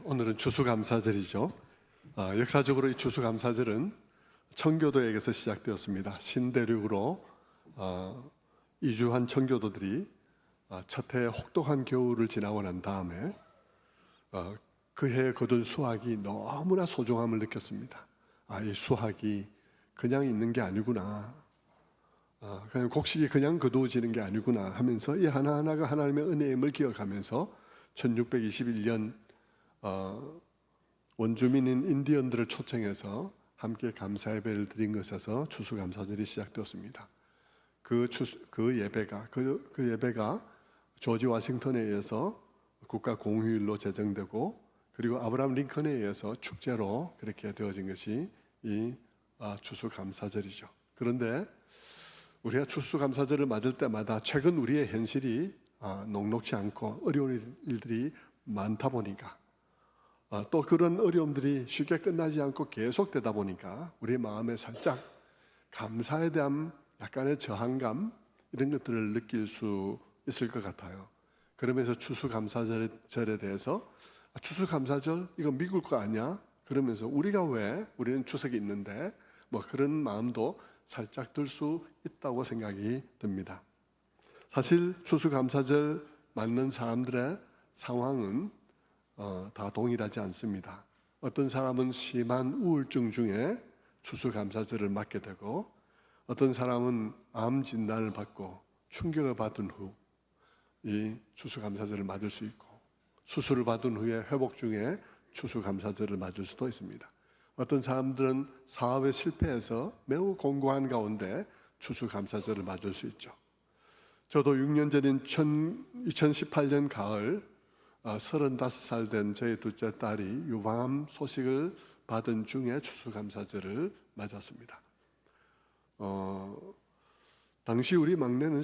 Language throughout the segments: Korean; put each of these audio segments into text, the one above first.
오늘은 추수감사절이죠. 역사적으로 이 추수감사절은 청교도에게서 시작되었습니다. 신대륙으로 이주한 청교도들이 첫 해에 혹독한 겨울을 지나고 난 다음에 그 해에 거둔 수확이 너무나 소중함을 느꼈습니다. 이 수확이 그냥 있는 게 아니구나, 그냥 곡식이 그냥 거두어지는 게 아니구나 하면서 이 하나하나가 하나님의 은혜임을 기억하면서 1621년 원주민인 인디언들을 초청해서 함께 감사 예배를 드린 것에서 추수감사절이 시작되었습니다. 그 예배가 조지 워싱턴에 의해서 국가 공휴일로 제정되고, 그리고 아브라함 링컨에 의해서 축제로 그렇게 되어진 것이 이 추수감사절이죠. 그런데 우리가 추수감사절을 맞을 때마다 최근 우리의 현실이 녹록지 않고 어려운 일들이 많다 보니까, 또 그런 어려움들이 쉽게 끝나지 않고 계속되다 보니까 우리 마음에 살짝 감사에 대한 약간의 저항감, 이런 것들을 느낄 수 있을 것 같아요. 그러면서 추수감사절에 대해서 추수감사절 이거 미국 거 아니야? 그러면서 우리는 추석이 있는데 뭐 그런 마음도 살짝 들 수 있다고 생각이 듭니다. 사실 추수감사절 맞는 사람들의 상황은 다 동일하지 않습니다. 어떤 사람은 심한 우울증 중에 추수감사절을 맞게 되고, 어떤 사람은 암 진단을 받고 충격을 받은 후 이 추수감사절을 맞을 수 있고, 수술을 받은 후에 회복 중에 추수감사절을 맞을 수도 있습니다. 어떤 사람들은 사업에 실패해서 매우 공고한 가운데 추수감사절을 맞을 수 있죠. 저도 6년 전인 2018년 가을 35살 된 저희 둘째 딸이 유방암 소식을 받은 중에 추수감사절을 맞았습니다. 당시 우리 막내는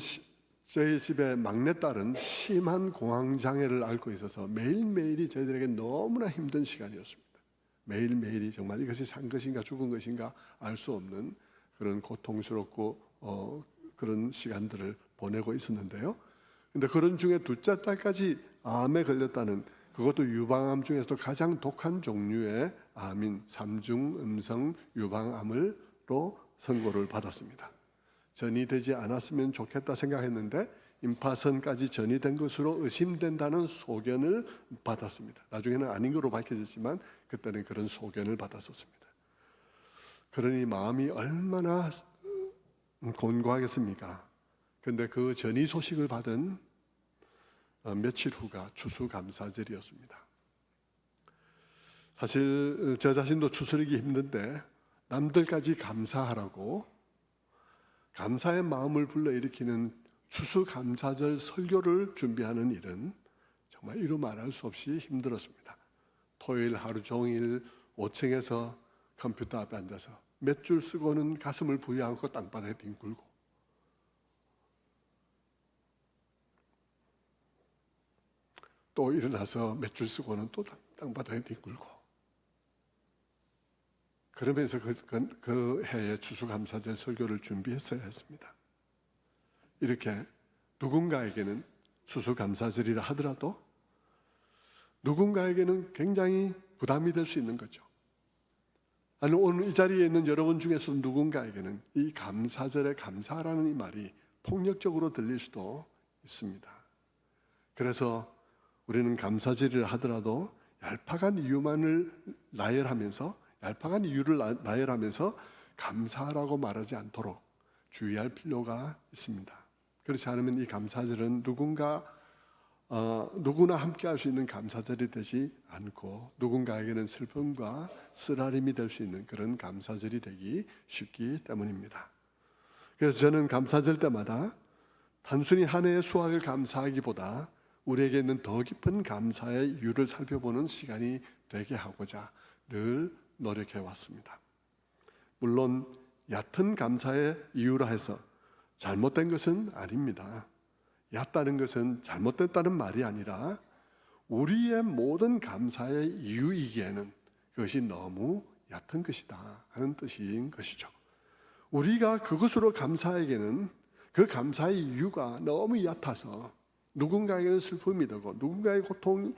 저희 집의 막내딸은 심한 공황장애를 앓고 있어서 매일매일이 저희들에게 너무나 힘든 시간이었습니다. 매일매일이 정말 이것이 산 것인가 죽은 것인가 알 수 없는 그런 고통스럽고 그런 시간들을 보내고 있었는데요. 근데 그런 중에 둘째 딸까지 암에 걸렸다는, 그것도 유방암 중에서도 가장 독한 종류의 암인 3중 음성 유방암으로 선고를 받았습니다. 전이 되지 않았으면 좋겠다 생각했는데 임파선까지 전이 된 것으로 의심된다는 소견을 받았습니다. 나중에는 아닌 것으로 밝혀졌지만 그때는 그런 소견을 받았었습니다. 그러니 마음이 얼마나 곤고하겠습니까? 그런데 그 전이 소식을 받은 며칠 후가 추수감사절이었습니다. 사실 저 자신도 추스르기 힘든데 남들까지 감사하라고 감사의 마음을 불러일으키는 추수감사절 설교를 준비하는 일은 정말 이루 말할 수 없이 힘들었습니다. 토요일 하루 종일 5층에서 컴퓨터 앞에 앉아서 몇 줄 쓰고는 가슴을 부여안고 땅바닥에 뒹굴고, 또 일어나서 몇 줄 쓰고는 또 땅바닥에 뒹굴고, 그러면서 그 해의 추수감사절 설교를 준비했어야 했습니다. 이렇게 누군가에게는 추수감사절이라 하더라도 누군가에게는 굉장히 부담이 될 수 있는 거죠. 아니, 오늘 이 자리에 있는 여러분 중에서 누군가에게는 이 감사절에 감사라는 이 말이 폭력적으로 들릴 수도 있습니다. 그래서 우리는 감사절이라 하더라도 얄팍한 이유를 나열하면서 감사라고 말하지 않도록 주의할 필요가 있습니다. 그렇지 않으면 이 감사절은 누구나 함께 할 수 있는 감사절이 되지 않고 누군가에게는 슬픔과 쓰라림이 될 수 있는 그런 감사절이 되기 쉽기 때문입니다. 그래서 저는 감사절 때마다 단순히 한 해의 수확을 감사하기보다 우리에게 있는 더 깊은 감사의 이유를 살펴보는 시간이 되게 하고자 늘 노력해 왔습니다. 물론 얕은 감사의 이유라 해서 잘못된 것은 아닙니다. 얕다는 것은 잘못됐다는 말이 아니라 우리의 모든 감사의 이유이기에는 그것이 너무 얕은 것이다 하는 뜻인 것이죠. 우리가 그것으로 감사하기에는 그 감사의 이유가 너무 얕아서 누군가에게는 슬픔이 되고 누군가의 고통이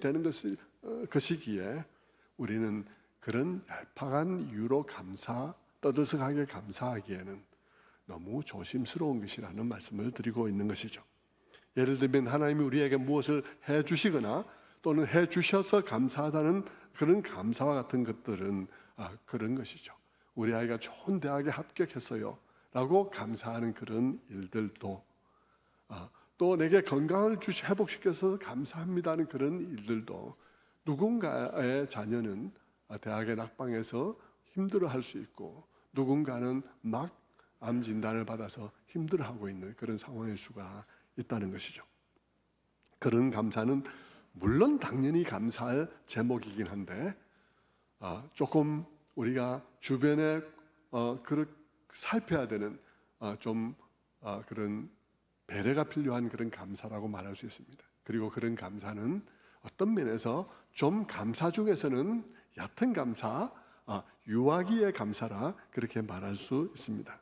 되는 것을 것이기에 우리는 그런 얄팍한 이유로 떠들썩하게 감사하기에는 너무 조심스러운 것이라는 말씀을 드리고 있는 것이죠. 예를 들면 하나님이 우리에게 무엇을 해주시거나 또는 해주셔서 감사하다는 그런 감사와 같은 것들은 그런 것이죠. 우리 아이가 좋은 대학에 합격했어요 라고 감사하는 그런 일들도, 또 내게 건강을 회복시켜서 감사합니다는 그런 일들도, 누군가의 자녀는 대학의 낙방에서 힘들어할 수 있고 누군가는 막 암 진단을 받아서 힘들어하고 있는 그런 상황일 수가 있다는 것이죠. 그런 감사는 물론 당연히 감사할 제목이긴 한데 조금 우리가 주변에 살펴야 되는 그런 배려가 필요한 그런 감사라고 말할 수 있습니다. 그리고 그런 감사는 어떤 면에서 좀 감사 중에서는 얕은 감사, 유아기의 감사라 그렇게 말할 수 있습니다.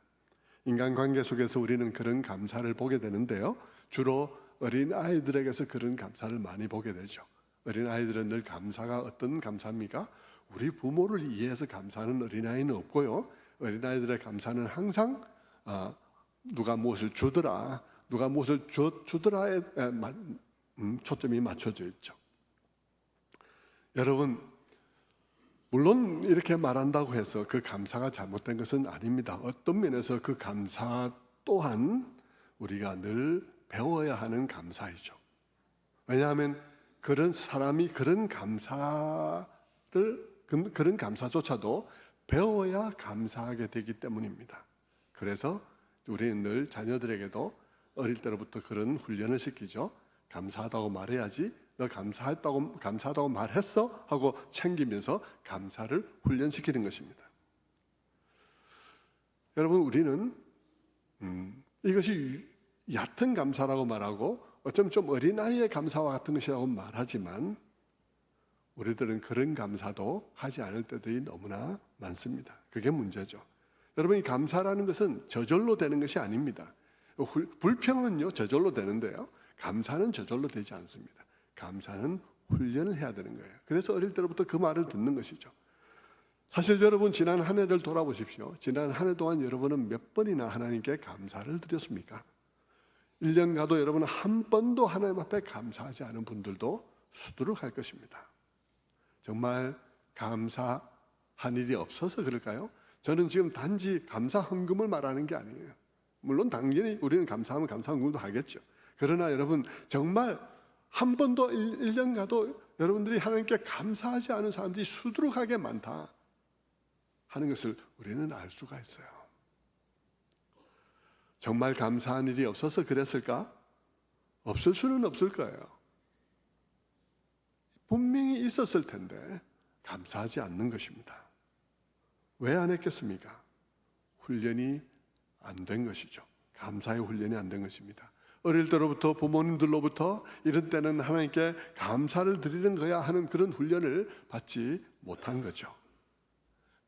인간관계 속에서 우리는 그런 감사를 보게 되는데요, 주로 어린아이들에게서 그런 감사를 많이 보게 되죠. 어린아이들은 늘 감사가 어떤 감사입니까? 우리 부모를 이해해서 감사하는 어린아이는 없고요, 어린아이들의 감사는 항상 누가 무엇을 주더라, 누가 무엇을 주더라에 초점이 맞춰져 있죠. 여러분, 물론 이렇게 말한다고 해서 그 감사가 잘못된 것은 아닙니다. 어떤 면에서 그 감사 또한 우리가 늘 배워야 하는 감사이죠. 왜냐하면 그런 사람이 그런 감사조차도 배워야 감사하게 되기 때문입니다. 그래서 우리는 늘 자녀들에게도 어릴 때로부터 그런 훈련을 시키죠. 감사하다고 말해야지, 너 감사하다고 말했어? 하고 챙기면서 감사를 훈련시키는 것입니다. 여러분, 우리는 이것이 얕은 감사라고 말하고 어쩌면 좀 어린아이의 감사와 같은 것이라고 말하지만 우리들은 그런 감사도 하지 않을 때들이 너무나 많습니다. 그게 문제죠. 여러분, 이 감사라는 것은 저절로 되는 것이 아닙니다. 불평은요 저절로 되는데요, 감사는 저절로 되지 않습니다. 감사는 훈련을 해야 되는 거예요. 그래서 어릴 때부터 그 말을 듣는 것이죠. 사실 여러분, 지난 한 해를 돌아보십시오. 지난 한 해 동안 여러분은 몇 번이나 하나님께 감사를 드렸습니까? 1년 가도 여러분은 한 번도 하나님 앞에 감사하지 않은 분들도 수두룩할 것입니다. 정말 감사한 일이 없어서 그럴까요? 저는 지금 단지 감사 헌금을 말하는 게 아니에요. 물론 당연히 우리는 감사하면 감사 헌금도 하겠죠. 그러나 여러분, 정말 한 번도 1년 가도 여러분들이 하나님께 감사하지 않은 사람들이 수두룩하게 많다 하는 것을 우리는 알 수가 있어요. 정말 감사한 일이 없어서 그랬을까? 없을 수는 없을 거예요. 분명히 있었을 텐데 감사하지 않는 것입니다. 왜 안 했겠습니까? 훈련이 안 된 것이죠. 감사의 훈련이 안 된 것입니다. 어릴 때로부터 부모님들로부터 이런 때는 하나님께 감사를 드리는 거야 하는 그런 훈련을 받지 못한 거죠.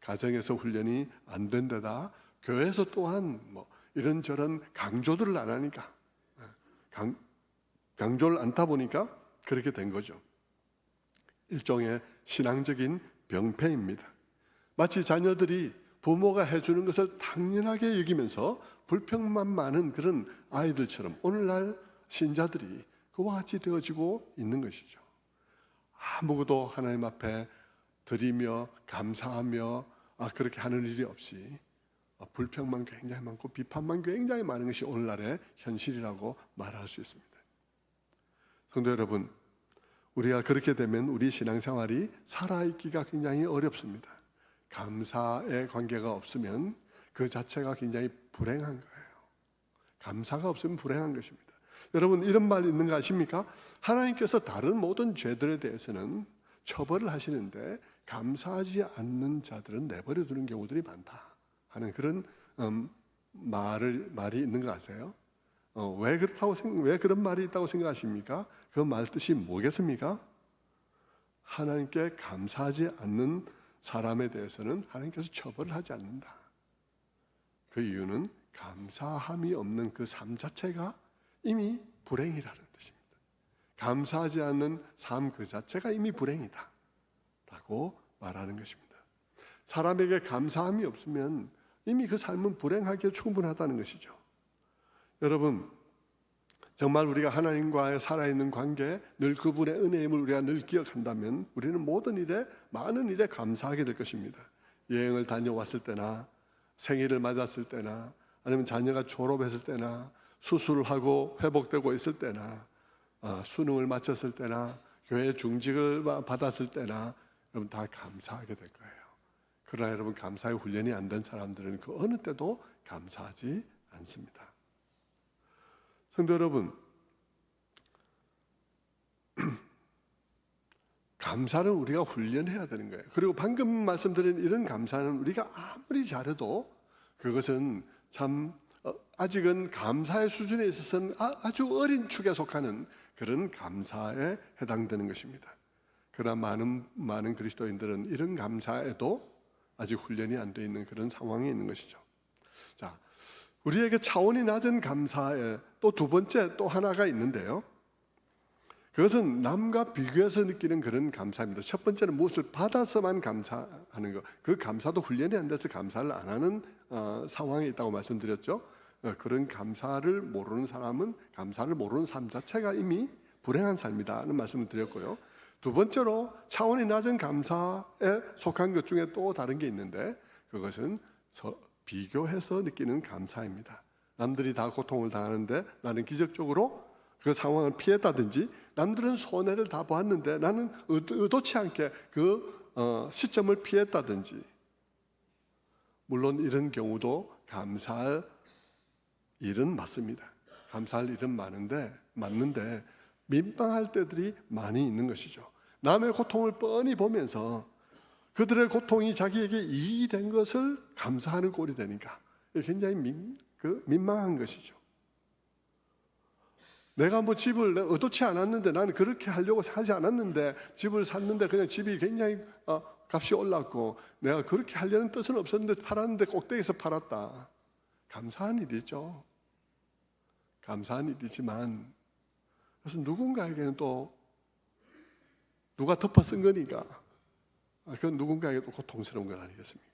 가정에서 훈련이 안 된 데다 교회에서 또한 이런저런 강조들을 안 하니까, 강조를 않다 보니까 그렇게 된 거죠. 일종의 신앙적인 병폐입니다. 마치 자녀들이 부모가 해주는 것을 당연하게 여기면서 불평만 많은 그런 아이들처럼 오늘날 신자들이 그와 같이 되어지고 있는 것이죠. 아무것도 하나님 앞에 드리며 감사하며 그렇게 하는 일이 없이 불평만 굉장히 많고 비판만 굉장히 많은 것이 오늘날의 현실이라고 말할 수 있습니다. 성도 여러분, 우리가 그렇게 되면 우리 신앙생활이 살아있기가 굉장히 어렵습니다. 감사의 관계가 없으면 그 자체가 굉장히 불행한 거예요. 감사가 없으면 불행한 것입니다. 여러분, 이런 말 있는 거 아십니까? 하나님께서 다른 모든 죄들에 대해서는 처벌을 하시는데 감사하지 않는 자들은 내버려 두는 경우들이 많다 하는 그런 말이 있는 거 아세요? 왜 그런 말이 있다고 생각하십니까? 그 말 뜻이 뭐겠습니까? 하나님께 감사하지 않는 사람에 대해서는 하나님께서 처벌을 하지 않는다. 그 이유는 감사함이 없는 그 삶 자체가 이미 불행이라는 뜻입니다. 감사하지 않는 삶 그 자체가 이미 불행이다 라고 말하는 것입니다. 사람에게 감사함이 없으면 이미 그 삶은 불행하기에 충분하다는 것이죠. 여러분, 정말 우리가 하나님과의 살아있는 관계, 늘 그분의 은혜임을 우리가 늘 기억한다면 우리는 모든 일에, 많은 일에 감사하게 될 것입니다. 여행을 다녀왔을 때나, 생일을 맞았을 때나, 아니면 자녀가 졸업했을 때나, 수술을 하고 회복되고 있을 때나, 수능을 마쳤을 때나, 교회 중직을 받았을 때나, 여러분 다 감사하게 될 거예요. 그러나 여러분, 감사의 훈련이 안 된 사람들은 그 어느 때도 감사하지 않습니다. 성도 여러분, 감사는 우리가 훈련해야 되는 거예요. 그리고 방금 말씀드린 이런 감사는 우리가 아무리 잘해도 그것은 참 아직은 감사의 수준에 있어서는 아주 어린 축에 속하는 그런 감사에 해당되는 것입니다. 그러나 많은 그리스도인들은 이런 감사에도 아직 훈련이 안 돼 있는 그런 상황에 있는 것이죠. 자, 우리에게 차원이 낮은 감사에 또 두 번째 또 하나가 있는데요. 그것은 남과 비교해서 느끼는 그런 감사입니다. 첫 번째는 무엇을 받아서만 감사하는 것. 그 감사도 훈련이 안 돼서 감사를 안 하는 상황에 있다고 말씀드렸죠. 그런 감사를 모르는 사람은 감사를 모르는 삶 자체가 이미 불행한 삶이다는 말씀을 드렸고요. 두 번째로 차원이 낮은 감사에 속한 것 중에 또 다른 게 있는데 그것은 비교해서 느끼는 감사입니다. 남들이 다 고통을 당하는데 나는 기적적으로 그 상황을 피했다든지, 남들은 손해를 다 보았는데 나는 의도치 않게 그 시점을 피했다든지, 물론 이런 경우도 감사할 일은 맞습니다. 감사할 일은 맞는데 민망할 때들이 많이 있는 것이죠. 남의 고통을 뻔히 보면서 그들의 고통이 자기에게 이익이 된 것을 감사하는 꼴이 되니까 굉장히 민망한 것이죠. 내가 뭐 집을 의도치 않았는데, 나는 그렇게 하려고 하지 않았는데 집을 샀는데 그냥 집이 굉장히 값이 올랐고 내가 그렇게 하려는 뜻은 없었는데 팔았는데 꼭대기에서 팔았다. 감사한 일이죠. 감사한 일이지만 그래서 누군가에게는 또 누가 덮어 쓴 거니까 그건 누군가에게 또 고통스러운 건 아니겠습니까?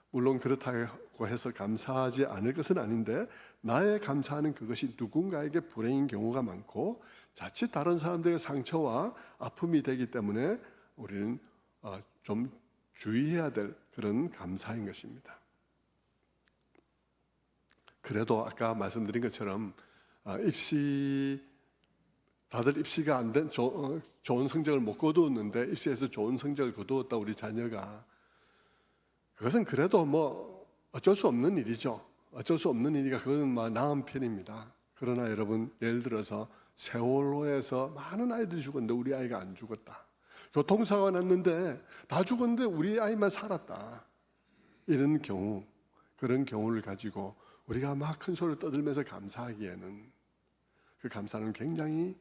물론 그렇다고 해서 감사하지 않을 것은 아닌데, 나의 감사는 그것이 누군가에게 불행인 경우가 많고 자칫 다른 사람들의 상처와 아픔이 되기 때문에 우리는 좀 주의해야 될 그런 감사인 것입니다. 그래도 아까 말씀드린 것처럼 다들 입시가 안 된 좋은 성적을 못 거두었는데 입시에서 좋은 성적을 거두었다 우리 자녀가, 그것은 그래도 뭐 어쩔 수 없는 일이죠. 어쩔 수 없는 일이니까 그건 나은 편입니다. 그러나 여러분, 예를 들어서 세월호에서 많은 아이들이 죽었는데 우리 아이가 안 죽었다. 교통사고가 났는데 다 죽었는데 우리 아이만 살았다. 이런 경우, 그런 경우를 가지고 우리가 막 큰 소리를 떠들면서 감사하기에는 그 감사는 굉장히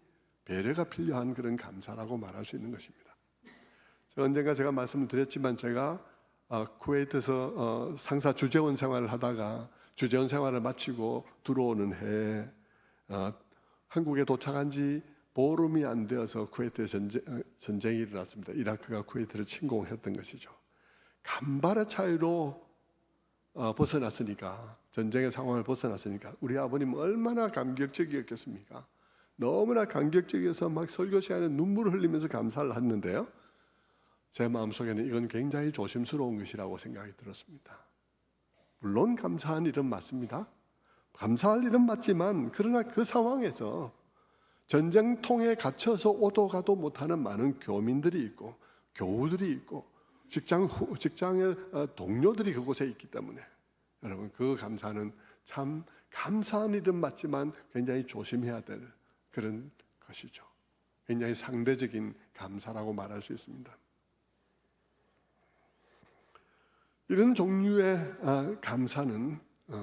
배려가 필요한 그런 감사라고 말할 수 있는 것입니다. 언젠가 제가 말씀을 드렸지만 제가 쿠웨이트에서 상사 주재원 생활을 하다가 주재원 생활을 마치고 들어오는 해에 한국에 도착한 지 보름이 안 되어서 쿠웨이트에 전쟁이 일어났습니다. 이라크가 쿠웨이트를 침공했던 것이죠. 간발의 차이로 벗어났으니까, 전쟁의 상황을 벗어났으니까 우리 아버님 얼마나 감격적이었겠습니까? 너무나 감격적이어서 막 설교 시간에 눈물을 흘리면서 감사를 했는데요, 제 마음속에는 이건 굉장히 조심스러운 것이라고 생각이 들었습니다. 물론 감사한 일은 맞습니다. 감사할 일은 맞지만 그러나 그 상황에서 전쟁통에 갇혀서 오도 가도 못하는 많은 교민들이 있고 교우들이 있고 직장의 동료들이 그곳에 있기 때문에 여러분, 그 감사는 참 감사한 일은 맞지만 굉장히 조심해야 될 그런 것이죠. 굉장히 상대적인 감사라고 말할 수 있습니다. 이런 종류의 감사는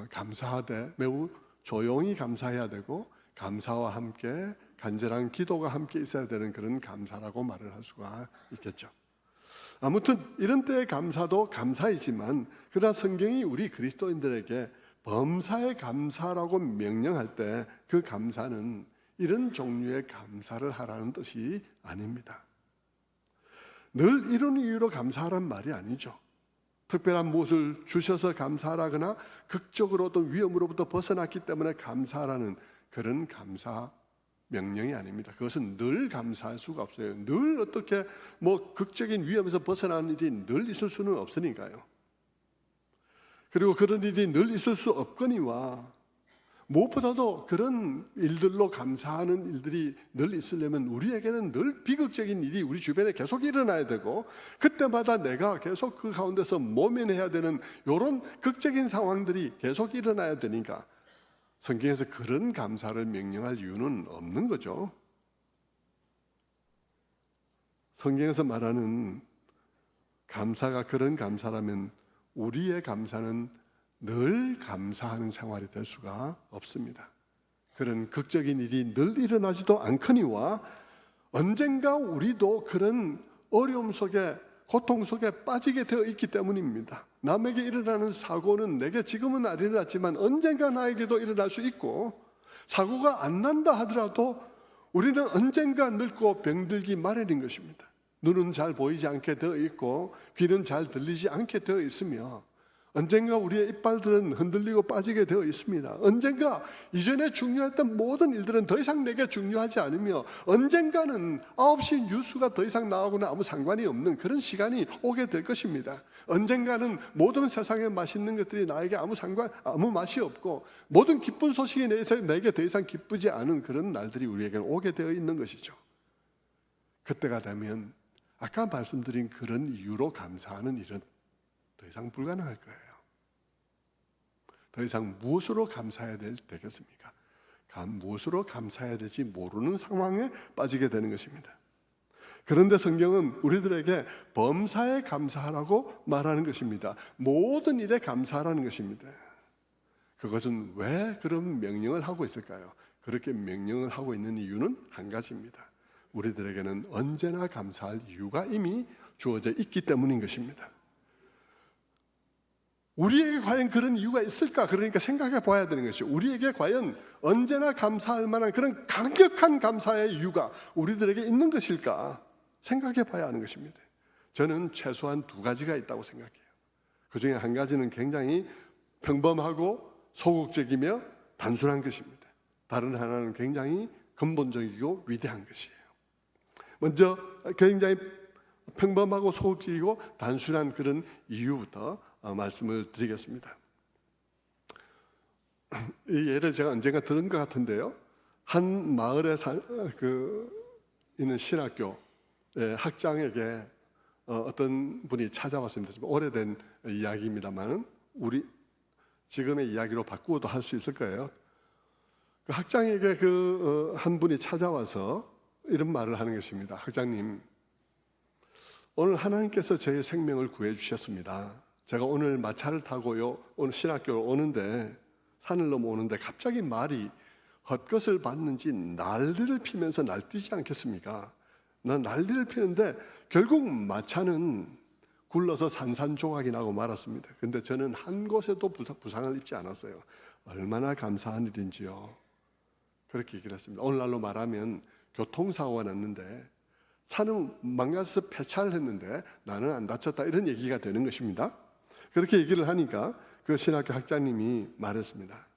감사하되 매우 조용히 감사해야 되고, 감사와 함께 간절한 기도가 함께 있어야 되는 그런 감사라고 말을 할 수가 있겠죠. 아무튼 이런 때의 감사도 감사이지만, 그러나 성경이 우리 그리스도인들에게 범사의 감사라고 명령할 때 그 감사는 이런 종류의 감사를 하라는 뜻이 아닙니다. 늘 이런 이유로 감사하란 말이 아니죠. 특별한 무엇을 주셔서 감사하거나 극적으로 어떤 위험으로부터 벗어났기 때문에 감사하라는 그런 감사 명령이 아닙니다. 그것은 늘 감사할 수가 없어요. 늘 어떻게 극적인 위험에서 벗어나는 일이 늘 있을 수는 없으니까요. 그리고 그런 일이 늘 있을 수 없거니와 무엇보다도 그런 일들로 감사하는 일들이 늘 있으려면 우리에게는 늘 비극적인 일이 우리 주변에 계속 일어나야 되고 그때마다 내가 계속 그 가운데서 모면해야 되는 이런 극적인 상황들이 계속 일어나야 되니까 성경에서 그런 감사를 명령할 이유는 없는 거죠. 성경에서 말하는 감사가 그런 감사라면 우리의 감사는 늘 감사하는 생활이 될 수가 없습니다. 그런 극적인 일이 늘 일어나지도 않거니와 언젠가 우리도 그런 어려움 속에 고통 속에 빠지게 되어 있기 때문입니다. 남에게 일어나는 사고는 내게 지금은 안 일어났지만 언젠가 나에게도 일어날 수 있고 사고가 안 난다 하더라도 우리는 언젠가 늙고 병들기 마련인 것입니다. 눈은 잘 보이지 않게 되어 있고 귀는 잘 들리지 않게 되어 있으며 언젠가 우리의 이빨들은 흔들리고 빠지게 되어 있습니다. 언젠가 이전에 중요했던 모든 일들은 더 이상 내게 중요하지 않으며 언젠가는 9시 뉴스가 더 이상 나오고는 아무 상관이 없는 그런 시간이 오게 될 것입니다. 언젠가는 모든 세상에 맛있는 것들이 나에게 아무 맛이 없고 모든 기쁜 소식이 내게 더 이상 기쁘지 않은 그런 날들이 우리에게 오게 되어 있는 것이죠. 그때가 되면 아까 말씀드린 그런 이유로 감사하는 일은 더 이상 불가능할 거예요. 더 이상 무엇으로 감사해야 되겠습니까? 무엇으로 감사해야 될지 모르는 상황에 빠지게 되는 것입니다. 그런데 성경은 우리들에게 범사에 감사하라고 말하는 것입니다. 모든 일에 감사하라는 것입니다. 그것은 왜 그런 명령을 하고 있을까요? 그렇게 명령을 하고 있는 이유는 한 가지입니다. 우리들에게는 언제나 감사할 이유가 이미 주어져 있기 때문인 것입니다. 우리에게 과연 그런 이유가 있을까? 그러니까 생각해 봐야 되는 것이죠. 우리에게 과연 언제나 감사할 만한 그런 강력한 감사의 이유가 우리들에게 있는 것일까? 생각해 봐야 하는 것입니다. 저는 최소한 2가지가 있다고 생각해요. 그 중에 한 가지는 굉장히 평범하고 소극적이며 단순한 것입니다. 다른 하나는 굉장히 근본적이고 위대한 것이에요. 먼저 굉장히 평범하고 소극적이고 단순한 그런 이유부터 말씀을 드리겠습니다. 이 예를 제가 언젠가 들은 것 같은데요. 한 마을에 있는 신학교 학장에게 어떤 분이 찾아왔습니다. 좀 오래된 이야기입니다만 우리 지금의 이야기로 바꾸어도 할 수 있을 거예요. 그 학장에게 한 분이 찾아와서 이런 말을 하는 것입니다. 학장님, 오늘 하나님께서 제 생명을 구해 주셨습니다. 제가 오늘 마차를 타고요, 오늘 신학교로 오는데 산을 넘어오는데 갑자기 말이 헛것을 봤는지 난리를 피면서 날뛰지 않겠습니까? 난 난리를 피는데 결국 마차는 굴러서 산산조각이 나고 말았습니다. 근데 저는 한 곳에도 부상을 입지 않았어요. 얼마나 감사한 일인지요. 그렇게 얘기를 했습니다. 오늘날로 말하면 교통사고가 났는데 차는 망가져서 폐차를 했는데 나는 안 다쳤다, 이런 얘기가 되는 것입니다. 그렇게 얘기를 하니까 그 신학교 학장님이 말했습니다.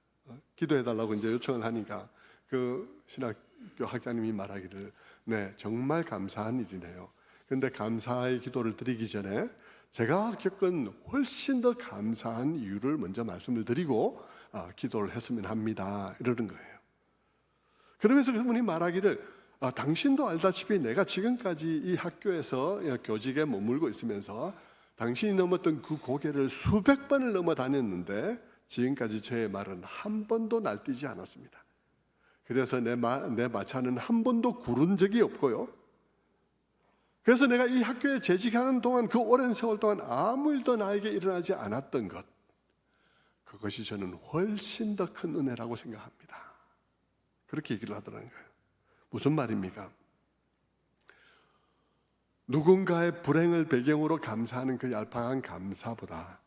기도해달라고 이제 요청을 하니까 그 신학교 학장님이 말하기를, 네, 정말 감사한 일이네요. 그런데 감사의 기도를 드리기 전에 제가 겪은 훨씬 더 감사한 이유를 먼저 말씀을 드리고 기도를 했으면 합니다, 이러는 거예요. 그러면서 그분이 말하기를, 당신도 알다시피 내가 지금까지 이 학교에서 교직에 머물고 있으면서 당신이 넘었던 그 고개를 수백 번을 넘어 다녔는데 지금까지 저의 말은 한 번도 날뛰지 않았습니다. 그래서 내 마차는 한 번도 구른 적이 없고요. 그래서 내가 이 학교에 재직하는 동안, 그 오랜 세월 동안 아무 일도 나에게 일어나지 않았던 것, 그것이 저는 훨씬 더 큰 은혜라고 생각합니다. 그렇게 얘기를 하더라는 거예요. 무슨 말입니까? 누군가의 불행을 배경으로 감사하는 그 얄팍한 감사보다,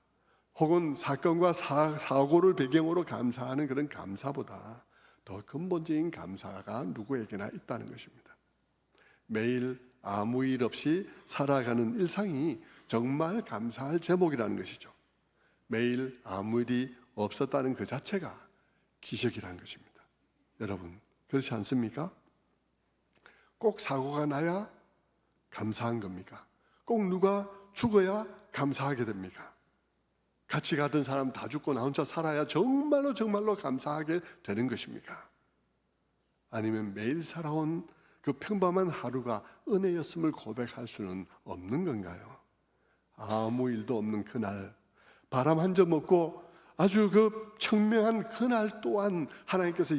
혹은 사건과 사고를 배경으로 감사하는 그런 감사보다 더 근본적인 감사가 누구에게나 있다는 것입니다. 매일 아무 일 없이 살아가는 일상이 정말 감사할 제목이라는 것이죠. 매일 아무 일이 없었다는 그 자체가 기적이라는 것입니다. 여러분, 그렇지 않습니까? 꼭 사고가 나야 감사한 겁니까? 꼭 누가 죽어야 감사하게 됩니까? 같이 가던 사람 다 죽고 나 혼자 살아야 정말로 감사하게 되는 것입니까? 아니면 매일 살아온 그 평범한 하루가 은혜였음을 고백할 수는 없는 건가요? 아무 일도 없는 그날, 바람 한 점 없고 아주 그 청명한 그날 또한 하나님께서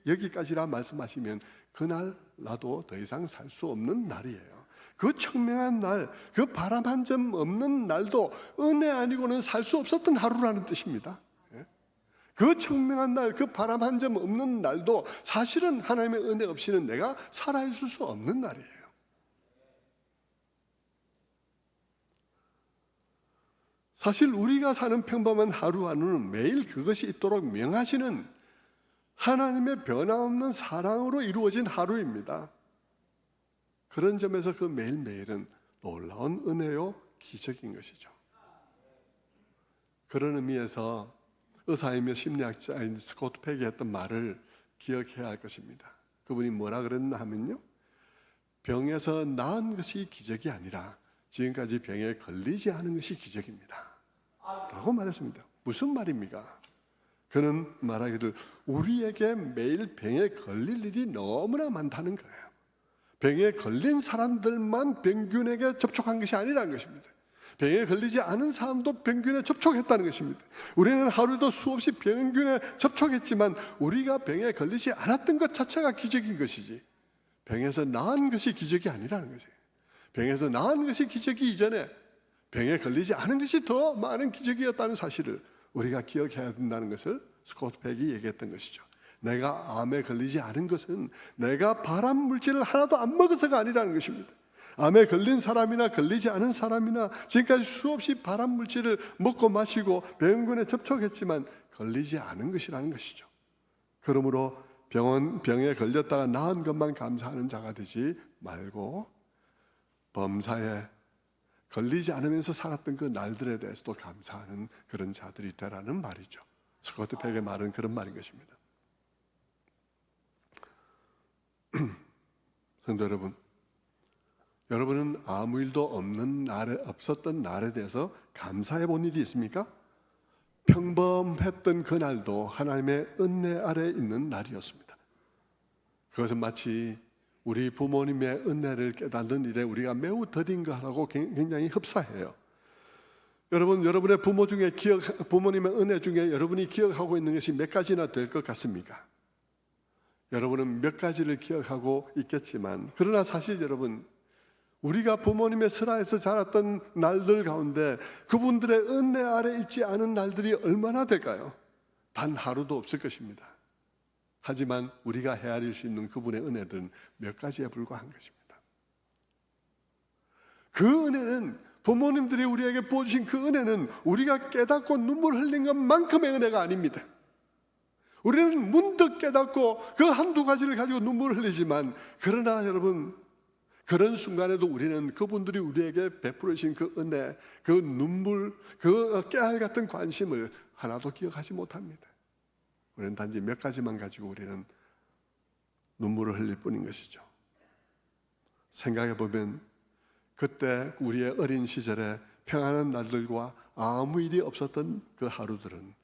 여기까지라 말씀하시면 그날 나도 더 이상 살 수 없는 날이에요. 그 청명한 날, 그 바람 한 점 없는 날도 은혜 아니고는 살 수 없었던 하루라는 뜻입니다. 그 청명한 날, 그 바람 한 점 없는 날도 사실은 하나님의 은혜 없이는 내가 살아있을 수 없는 날이에요. 사실 우리가 사는 평범한 하루하루는 매일 그것이 있도록 명하시는 하나님의 변함없는 사랑으로 이루어진 하루입니다. 그런 점에서 그 매일매일은 놀라운 은혜요 기적인 것이죠. 그런 의미에서 의사이며 심리학자인 스코트 팩이 했던 말을 기억해야 할 것입니다. 그분이 뭐라 그랬나 하면요, 병에서 나은 것이 기적이 아니라 지금까지 병에 걸리지 않은 것이 기적입니다 라고 말했습니다. 무슨 말입니까? 그는 말하기를 우리에게 매일 병에 걸릴 일이 너무나 많다는 거예요. 병에 걸린 사람들만 병균에게 접촉한 것이 아니라는 것입니다. 병에 걸리지 않은 사람도 병균에 접촉했다는 것입니다. 우리는 하루도 수없이 병균에 접촉했지만 우리가 병에 걸리지 않았던 것 자체가 기적인 것이지 병에서 나은 것이 기적이 아니라는 것이에요. 병에서 나은 것이 기적이 이전에 병에 걸리지 않은 것이 더 많은 기적이었다는 사실을 우리가 기억해야 된다는 것을 스코트 팩이 얘기했던 것이죠. 내가 암에 걸리지 않은 것은 내가 발암 물질을 하나도 안 먹어서가 아니라는 것입니다. 암에 걸린 사람이나 걸리지 않은 사람이나 지금까지 수없이 발암 물질을 먹고 마시고 병원에 접촉했지만 걸리지 않은 것이라는 것이죠. 그러므로 병에 걸렸다가 나은 것만 감사하는 자가 되지 말고 범사에 걸리지 않으면서 살았던 그 날들에 대해서도 감사하는 그런 자들이 되라는 말이죠. 스코트 팩의 말은 그런 말인 것입니다. 성도 여러분, 여러분은 아무 일도 없었던 날에 대해서 감사해 본 일이 있습니까? 평범했던 그날도 하나님의 은혜 아래 있는 날이었습니다. 그것은 마치 우리 부모님의 은혜를 깨닫는 일에 우리가 매우 더딘 거라고 굉장히 흡사해요. 여러분, 여러분의 부모님의 은혜 중에 여러분이 기억하고 있는 것이 몇 가지나 될 것 같습니까? 여러분은 몇 가지를 기억하고 있겠지만, 그러나 사실 여러분, 우리가 부모님의 슬하에서 자랐던 날들 가운데 그분들의 은혜 아래 있지 않은 날들이 얼마나 될까요? 단 하루도 없을 것입니다. 하지만 우리가 헤아릴 수 있는 그분의 은혜들은 몇 가지에 불과한 것입니다. 그 은혜는, 부모님들이 우리에게 부어주신 그 은혜는 우리가 깨닫고 눈물 흘린 것만큼의 은혜가 아닙니다. 우리는 문득 깨닫고 그 한두 가지를 가지고 눈물을 흘리지만, 그러나 여러분, 그런 순간에도 우리는 그분들이 우리에게 베풀으신 그 은혜, 그 눈물, 그 깨알 같은 관심을 하나도 기억하지 못합니다. 우리는 단지 몇 가지만 가지고 우리는 눈물을 흘릴 뿐인 것이죠. 생각해 보면 그때 우리의 어린 시절에 평안한 날들과 아무 일이 없었던 그 하루들은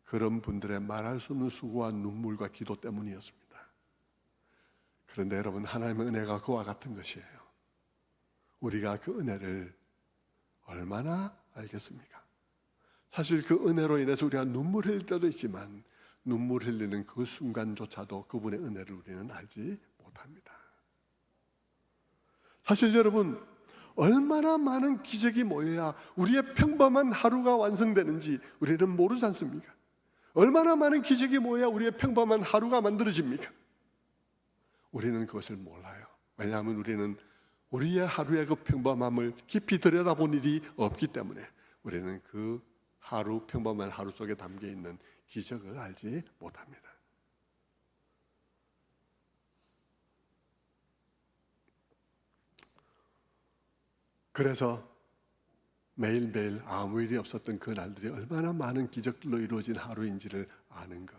그런 분들의 말할 수 없는 수고와 눈물과 기도 때문이었습니다. 그런데 여러분, 하나님의 은혜가 그와 같은 것이에요. 우리가 그 은혜를 얼마나 알겠습니까? 사실 그 은혜로 인해서 우리가 눈물 흘릴 때도 있지만 눈물 흘리는 그 순간조차도 그분의 은혜를 우리는 알지 못합니다. 사실 여러분, 얼마나 많은 기적이 모여야 우리의 평범한 하루가 완성되는지 우리는 모르지 않습니까? 얼마나 많은 기적이 모여야 우리의 평범한 하루가 만들어집니까? 우리는 그것을 몰라요. 왜냐하면 우리는 우리의 하루의 그 평범함을 깊이 들여다본 일이 없기 때문에 우리는 그 하루, 평범한 하루 속에 담겨 있는 기적을 알지 못합니다. 그래서 매일매일 아무 일이 없었던 그 날들이 얼마나 많은 기적들로 이루어진 하루인지를 아는 것,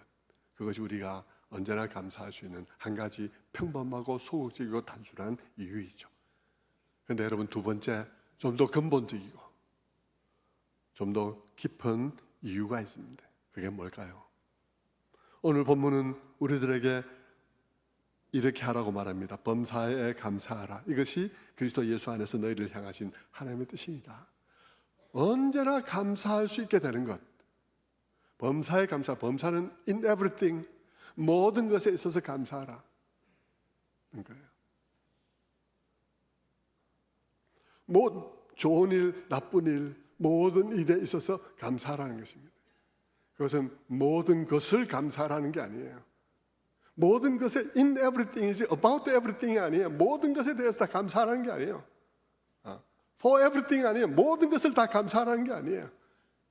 그것이 우리가 언제나 감사할 수 있는 한 가지 평범하고 소극적이고 단순한 이유이죠. 그런데 여러분, 두 번째, 좀 더 근본적이고 좀 더 깊은 이유가 있습니다. 그게 뭘까요? 오늘 본문은 우리들에게 이렇게 하라고 말합니다. 범사에 감사하라. 이것이 그리스도 예수 안에서 너희를 향하신 하나님의 뜻이니라. 언제나 감사할 수 있게 되는 것. 범사에 감사. 범사는 in everything, 모든 것에 있어서 감사하라. 그러니까요. 뭐 좋은 일, 나쁜 일, 모든 일에 있어서 감사하라는 것입니다. 그것은 모든 것을 감사하라는 게 아니에요. 모든 것에 in everything is about everything이 아니에요. 모든 것에 대해서 다 감사하라는 게 아니에요. for everything 아니에요. 모든 것을 다 감사하라는 게 아니에요.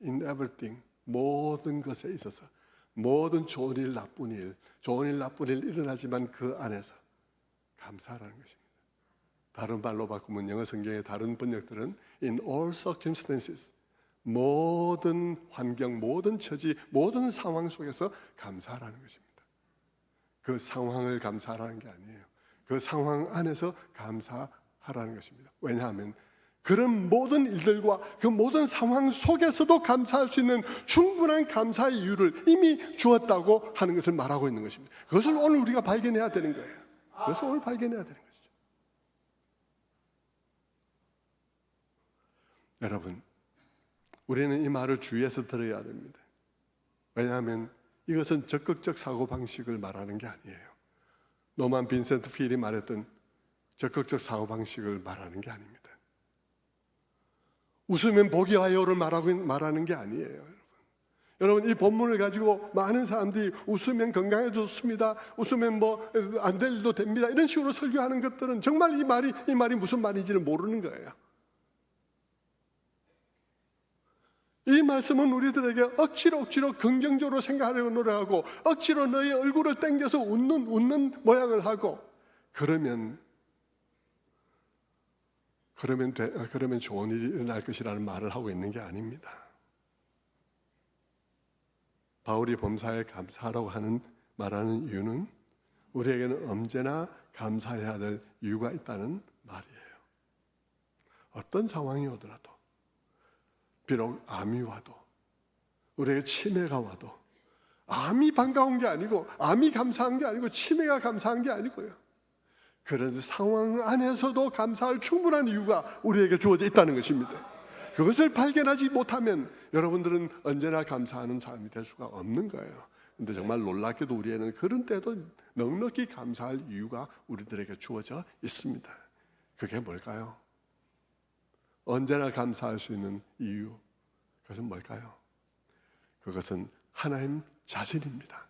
in everything, 모든 것에 있어서 모든 좋은 일, 나쁜 일, 좋은 일, 나쁜 일 일어나지만 그 안에서 감사하라는 것입니다. 다른 말로 바꾸면 영어 성경의 다른 번역들은 in all circumstances, 모든 환경, 모든 처지, 모든 상황 속에서 감사하라는 것입니다. 그 상황을 감사하라는 게 아니에요. 그 상황 안에서 감사하라는 것입니다. 왜냐하면 그런 모든 일들과 그 모든 상황 속에서도 감사할 수 있는 충분한 감사의 이유를 이미 주었다고 하는 것을 말하고 있는 것입니다. 그것을 오늘 우리가 발견해야 되는 거예요. 그것을 오늘 발견해야 되는 것이죠. 여러분, 우리는 이 말을 주의해서 들어야 됩니다. 왜냐하면 이것은 적극적 사고방식을 말하는 게 아니에요. 노만 빈센트 필이 말했던 적극적 사고방식을 말하는 게 아닙니다. 웃으면 복이 와요를 말하는 게 아니에요. 여러분, 이 본문을 가지고 많은 사람들이 웃으면 건강해졌습니다, 웃으면 뭐 안 될 일도 됩니다, 이런 식으로 설교하는 것들은 정말 이 말이 무슨 말인지는 모르는 거예요. 이 말씀은 우리들에게 억지로 긍정적으로 생각하려고 노력하고 억지로 너의 얼굴을 당겨서 웃는 모양을 하고 그러면 좋은 일이 일어날 것이라는 말을 하고 있는 게 아닙니다. 바울이 범사에 감사하라고 말하는 이유는 우리에게는 언제나 감사해야 될 이유가 있다는 말이에요. 어떤 상황이 오더라도, 비록 암이 와도, 우리에게 치매가 와도, 암이 반가운 게 아니고, 암이 감사한 게 아니고, 치매가 감사한 게 아니고요. 그런 상황 안에서도 감사할 충분한 이유가 우리에게 주어져 있다는 것입니다. 그것을 발견하지 못하면 여러분들은 언제나 감사하는 사람이 될 수가 없는 거예요. 그런데 정말 놀랍게도 우리에는 그런 때도 넉넉히 감사할 이유가 우리들에게 주어져 있습니다. 그게 뭘까요? 언제나 감사할 수 있는 이유, 그것은 뭘까요? 그것은 하나님 자신입니다.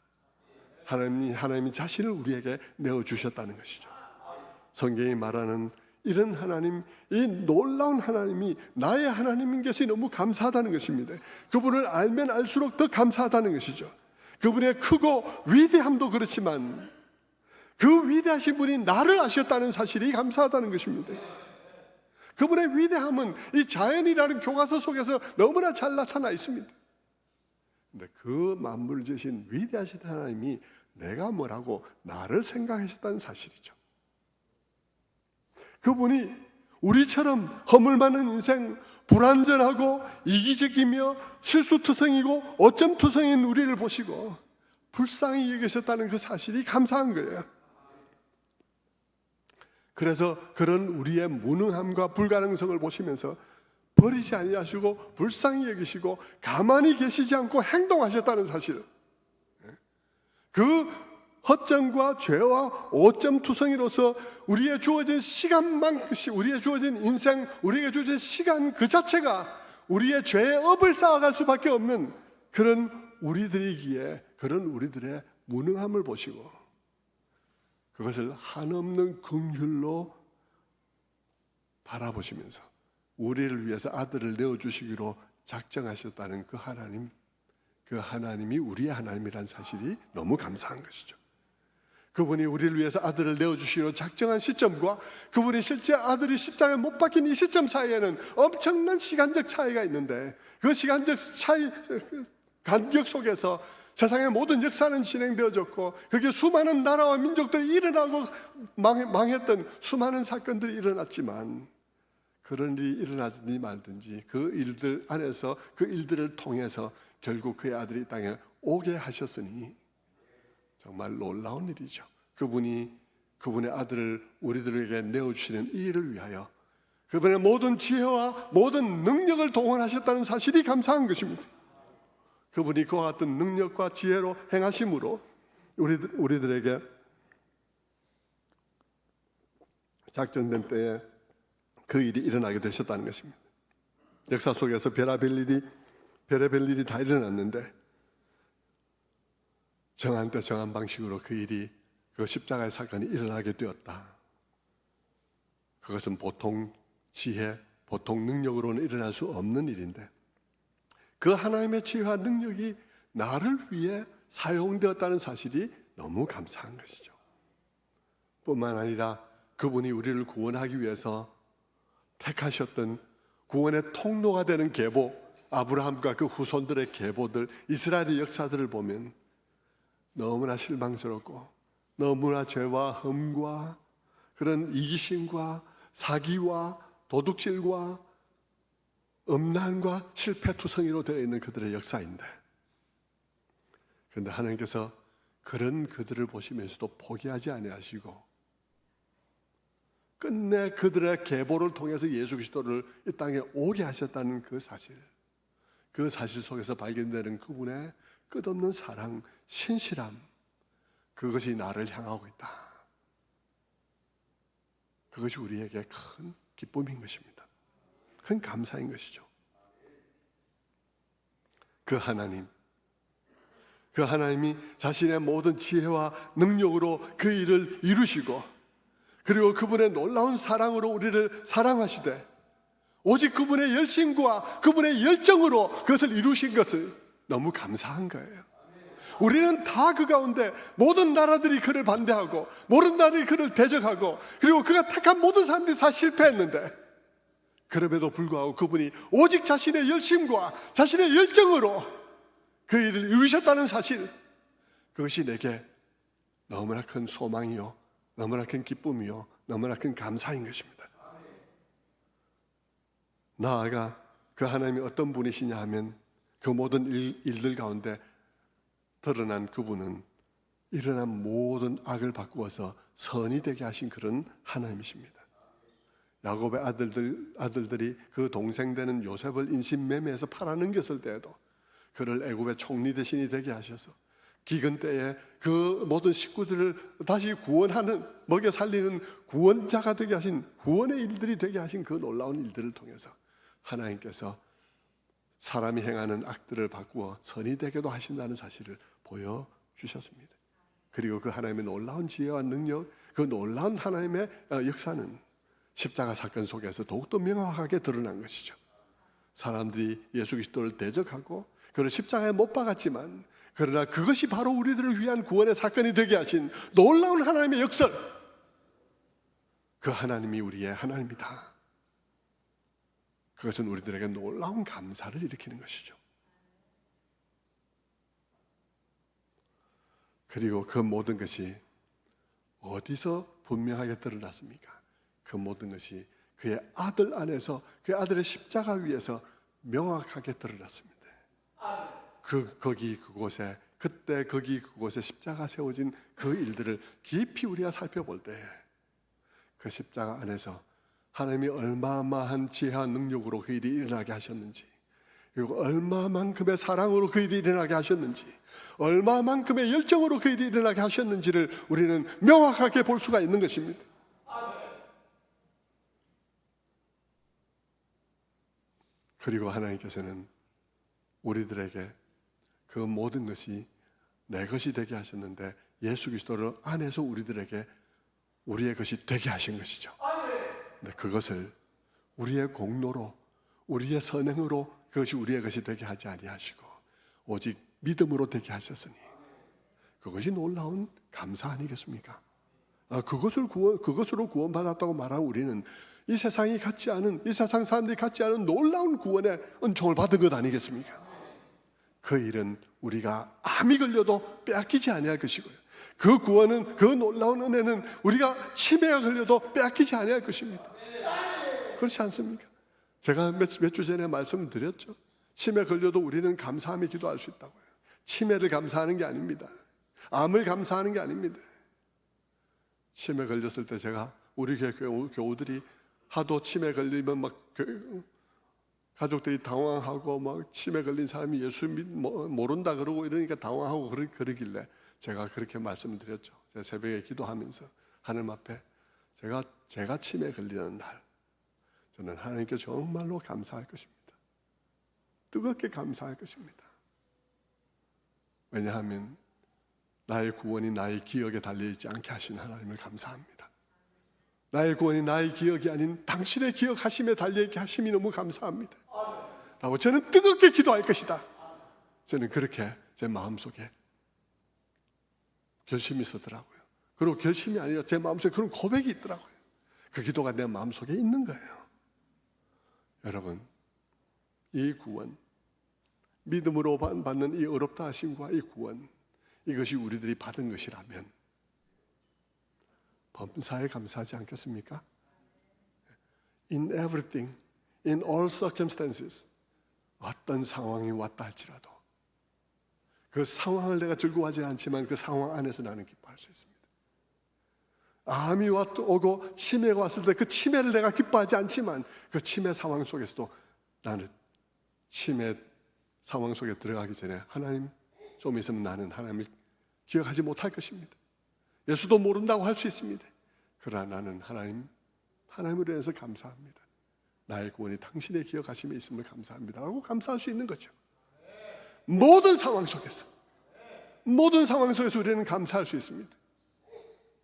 하나님이 자신을 우리에게 내어주셨다는 것이죠. 성경이 말하는 이런 하나님, 이 놀라운 하나님이 나의 하나님인 것이 너무 감사하다는 것입니다. 그분을 알면 알수록 더 감사하다는 것이죠. 그분의 크고 위대함도 그렇지만 그 위대하신 분이 나를 아셨다는 사실이 감사하다는 것입니다. 그분의 위대함은 이 자연이라는 교과서 속에서 너무나 잘 나타나 있습니다. 그런데 그 만물을 지으신 위대하신 하나님이 내가 뭐라고 나를 생각하셨다는 사실이죠. 그분이 우리처럼 허물 많은 인생, 불완전하고 이기적이며 실수투성이고 오점투성인 우리를 보시고 불쌍히 여기셨다는 그 사실이 감사한 거예요. 그래서 그런 우리의 무능함과 불가능성을 보시면서 버리지 아니하시고 불쌍히 여기시고 가만히 계시지 않고 행동하셨다는 사실, 그 허점과 죄와 오점투성이로서 우리의 주어진 우리의 주어진 인생, 우리에게 주어진 시간 그 자체가 우리의 죄의 업을 쌓아갈 수밖에 없는 그런 우리들이기에, 그런 우리들의 무능함을 보시고 그것을 한없는 긍휼로 바라보시면서 우리를 위해서 아들을 내어주시기로 작정하셨다는 그 하나님, 그 하나님이 우리의 하나님이라는 사실이 너무 감사한 것이죠. 그분이 우리를 위해서 아들을 내어주시기로 작정한 시점과 그분이 실제 아들이 십자가에 못 박힌 이 시점 사이에는 엄청난 시간적 차이가 있는데, 그 시간적 차이, 간격 속에서 세상의 모든 역사는 진행되어졌고, 거기에 수많은 나라와 민족들이 일어나고 망했던 수많은 사건들이 일어났지만, 그런 일이 일어나든지 말든지 그 일들 안에서, 그 일들을 통해서 결국 그의 아들이 이 땅에 오게 하셨으니 정말 놀라운 일이죠. 그분이 그분의 아들을 우리들에게 내어주시는 이 일을 위하여 그분의 모든 지혜와 모든 능력을 동원하셨다는 사실이 감사한 것입니다. 그분이 그와 같은 능력과 지혜로 행하심으로 우리들에게 작정된 때에 그 일이 일어나게 되셨다는 것입니다. 역사 속에서 별의별 일이 다 일어났는데 정한 때 정한 방식으로 그 일이, 그 십자가의 사건이 일어나게 되었다. 그것은 보통 지혜, 보통 능력으로는 일어날 수 없는 일인데, 그 하나님의 지혜와 능력이 나를 위해 사용되었다는 사실이 너무 감사한 것이죠. 뿐만 아니라 그분이 우리를 구원하기 위해서 택하셨던 구원의 통로가 되는 계보, 아브라함과 그 후손들의 계보들, 이스라엘의 역사들을 보면 너무나 실망스럽고, 너무나 죄와 흠과 그런 이기심과 사기와 도둑질과 음란과 실패투성이로 되어 있는 그들의 역사인데, 그런데 하나님께서 그런 그들을 보시면서도 포기하지 아니하시고 끝내 그들의 계보를 통해서 예수 그리스도를 이 땅에 오게 하셨다는 그 사실 속에서 발견되는 그분의 끝없는 사랑, 신실함, 그것이 나를 향하고 있다. 그것이 우리에게 큰 기쁨인 것입니다. 큰 감사인 것이죠. 그 하나님이 자신의 모든 지혜와 능력으로 그 일을 이루시고, 그리고 그분의 놀라운 사랑으로 우리를 사랑하시되, 오직 그분의 열심과 그분의 열정으로 그것을 이루신 것을 너무 감사한 거예요. 우리는 다 그 가운데 모든 나라들이 그를 반대하고 모든 나라들이 그를 대적하고, 그리고 그가 택한 모든 사람들이 다 실패했는데, 그럼에도 불구하고 그분이 오직 자신의 열심과 자신의 열정으로 그 일을 이루셨다는 사실, 그것이 내게 너무나 큰 소망이요, 너무나 큰 기쁨이요, 너무나 큰 감사인 것입니다. 나아가 그 하나님이 어떤 분이시냐 하면, 그 모든 일들 가운데 드러난 그분은 일어난 모든 악을 바꾸어서 선이 되게 하신 그런 하나님이십니다. 야곱의 아들들이 그 동생 되는 요셉을 인신매매해서 팔아넘겼을 때에도 그를 애굽의 총리 대신이 되게 하셔서 기근 때에 그 모든 식구들을 다시 구원하는, 먹여 살리는 구원자가 되게 하신, 구원의 일들이 되게 하신 그 놀라운 일들을 통해서 하나님께서 사람이 행하는 악들을 바꾸어 선이 되게도 하신다는 사실을 보여주셨습니다. 그리고 그 하나님의 놀라운 지혜와 능력, 그 놀라운 하나님의 역사는 십자가 사건 속에서 더욱더 명확하게 드러난 것이죠. 사람들이 예수 그리스도를 대적하고 그를 십자가에 못 박았지만, 그러나 그것이 바로 우리들을 위한 구원의 사건이 되게 하신 놀라운 하나님의 역설, 그 하나님이 우리의 하나님이다. 그것은 우리들에게 놀라운 감사를 일으키는 것이죠. 그리고 그 모든 것이 어디서 분명하게 드러났습니까? 그 모든 것이 그의 아들 안에서, 그 아들의 십자가 위에서 명확하게 드러났습니다. 그곳에, 그때 그곳에 십자가 세워진 그 일들을 깊이 우리가 살펴볼 때, 그 십자가 안에서 하나님이 얼마만한 지혜와 능력으로 그 일이 일어나게 하셨는지, 그리고 얼마만큼의 사랑으로 그 일이 일어나게 하셨는지, 얼마만큼의 열정으로 그 일이 일어나게 하셨는지를 우리는 명확하게 볼 수가 있는 것입니다. 그리고 하나님께서는 우리들에게 그 모든 것이 내 것이 되게 하셨는데, 예수 그리스도를 안에서 우리들에게 우리의 것이 되게 하신 것이죠. 근데 그것을 우리의 공로로, 우리의 선행으로 그것이 우리의 것이 되게 하지 아니하시고 오직 믿음으로 되게 하셨으니, 그것이 놀라운 감사 아니겠습니까? 그것으로 구원받았다고 말하는 우리는 이 세상이 갖지 않은, 이 세상 사람들이 갖지 않은 놀라운 구원의 은총을 받은 것 아니겠습니까? 그 일은 우리가 암이 걸려도 빼앗기지 아니할 것이고요, 그 구원은, 그 놀라운 은혜는 우리가 치매가 걸려도 빼앗기지 아니할 것입니다. 그렇지 않습니까? 제가 몇 주 전에 말씀을 드렸죠. 치매 걸려도 우리는 감사하며 기도할 수 있다고요. 치매를 감사하는 게 아닙니다. 암을 감사하는 게 아닙니다. 치매 걸렸을 때 제가 우리 교우들이 하도 치매 걸리면 막 가족들이 당황하고 막 치매 걸린 사람이 예수 모른다 그러고 이러니까 당황하고 그러길래 제가 그렇게 말씀드렸죠. 제가 새벽에 기도하면서 하나님 앞에 제가 치매 걸리는 날 저는 하나님께 정말로 감사할 것입니다. 뜨겁게 감사할 것입니다. 왜냐하면 나의 구원이 나의 기억에 달려있지 않게 하신 하나님을 감사합니다. 나의 구원이 나의 기억이 아닌 당신의 기억하심에 달려있게 하심이 너무 감사합니다 라고 저는 뜨겁게 기도할 것이다. 저는 그렇게 제 마음속에 결심이 있었더라고요. 그리고 결심이 아니라 제 마음속에 그런 고백이 있더라고요. 그 기도가 내 마음속에 있는 거예요. 여러분, 이 구원, 믿음으로 받는 이 어렵다 하심과 이 구원, 이것이 우리들이 받은 것이라면 범사에 감사하지 않겠습니까? In everything, in all circumstances, 어떤 상황이 왔다 할지라도 그 상황을 내가 즐거워하지는 않지만 그 상황 안에서 나는 기뻐할 수 있습니다. 암이 오고 치매가 왔을 때 그 치매를 내가 기뻐하지 않지만 그 치매 상황 속에서도 나는 치매 상황 속에 들어가기 전에 하나님, 좀 있으면 나는 하나님을 기억하지 못할 것입니다. 예수도 모른다고 할 수 있습니다. 그러나 나는 하나님을 위해서 감사합니다. 나의 구원이 당신의 기억하심에 있음을 감사합니다 라고 감사할 수 있는 거죠. 모든 상황 속에서 우리는 감사할 수 있습니다.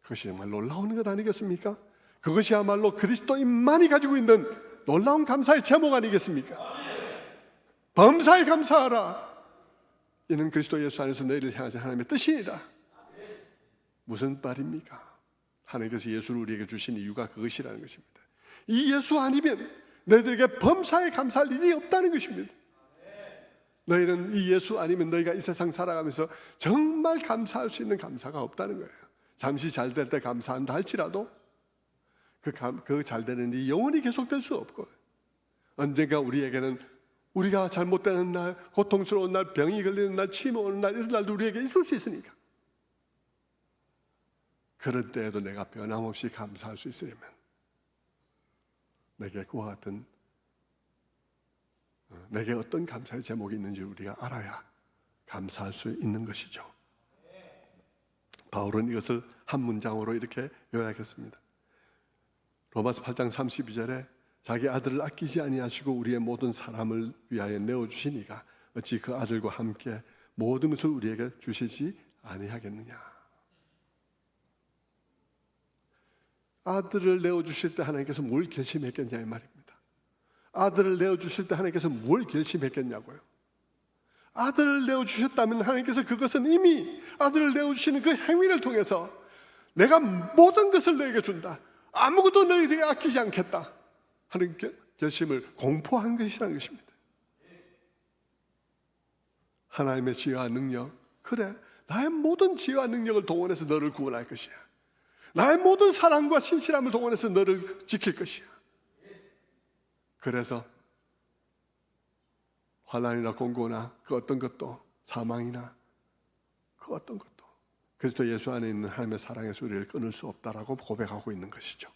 그것이 정말 놀라운 것 아니겠습니까? 그것이야말로 그리스도인만이 가지고 있는 놀라운 감사의 제목 아니겠습니까? 범사에 감사하라. 이는 그리스도 예수 안에서 너희를 향하신 하나님의 뜻이니라. 무슨 말입니까? 하나님께서 예수를 우리에게 주신 이유가 그것이라는 것입니다. 이 예수 아니면 너희들에게 범사에 감사할 일이 없다는 것입니다. 너희는 이 예수 아니면 너희가 이 세상 살아가면서 정말 감사할 수 있는 감사가 없다는 거예요. 잠시 잘 될 때 감사한다 할지라도 그 잘 되는 일이 영원히 계속될 수 없고, 언젠가 우리에게는 우리가 잘못되는 날, 고통스러운 날, 병이 걸리는 날, 치매 오는 날, 이런 날도 우리에게 있을 수 있으니까 그럴 때에도 내가 변함없이 감사할 수 있으려면 내게 그와 같은, 내게 어떤 감사의 제목이 있는지 우리가 알아야 감사할 수 있는 것이죠. 바울은 이것을 한 문장으로 이렇게 요약했습니다. 로마서 8장 32절에 자기 아들을 아끼지 아니하시고 우리의 모든 사람을 위하여 내어주시니가 어찌 그 아들과 함께 모든 것을 우리에게 주시지 아니하겠느냐. 아들을 내어주실 때 하나님께서 뭘 결심했겠냐 이 말입니다. 아들을 내어주실 때 하나님께서 뭘 결심했겠냐고요. 아들을 내어주셨다면 하나님께서 그것은 이미 아들을 내어주시는 그 행위를 통해서 내가 모든 것을 너에게 준다, 아무것도 너희에게 아끼지 않겠다 하는 결심을 공포한 것이라는 것입니다. 하나님의 지혜와 능력, 그래 나의 모든 지혜와 능력을 동원해서 너를 구원할 것이야. 나의 모든 사랑과 신실함을 동원해서 너를 지킬 것이야. 그래서 환난이나 공고나 그 어떤 것도, 사망이나 그 어떤 것도 그리스도 예수 안에 있는 하나님의 사랑에서 우리를 끊을 수 없다라고 고백하고 있는 것이죠.